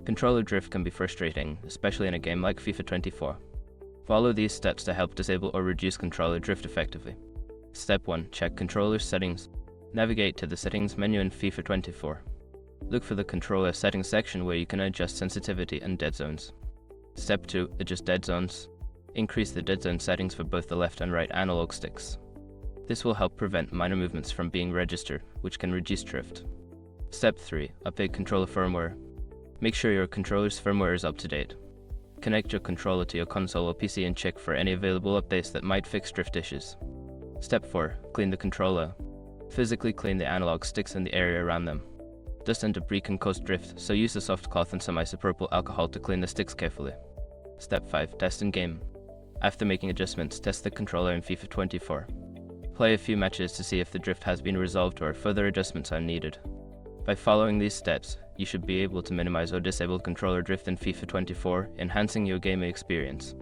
Controller drift can be frustrating, especially in a game like FIFA 24. Follow these steps to help disable or reduce controller drift effectively. Step 1. Check controller settings. Navigate to the settings menu in FIFA 24. Look for the controller settings section where you can adjust sensitivity and dead zones. Step 2. Adjust dead zones. Increase the dead zone settings for both the left and right analog sticks. This will help prevent minor movements from being registered, which can reduce drift. Step 3. Update controller firmware. Make sure your controller's firmware is up to date. Connect your controller to your console or PC and check for any available updates that might fix drift issues. Step 4. Clean the controller. Physically clean the analog sticks and the area around them. Dust and debris can cause drift, so use a soft cloth and some isopropyl alcohol to clean the sticks carefully. Step 5. Test in game. After making adjustments, test the controller in FIFA 24. Play a few matches to see if the drift has been resolved or if further adjustments are needed. By following these steps, you should be able to minimize or disable controller drift in FIFA 24, enhancing your gaming experience.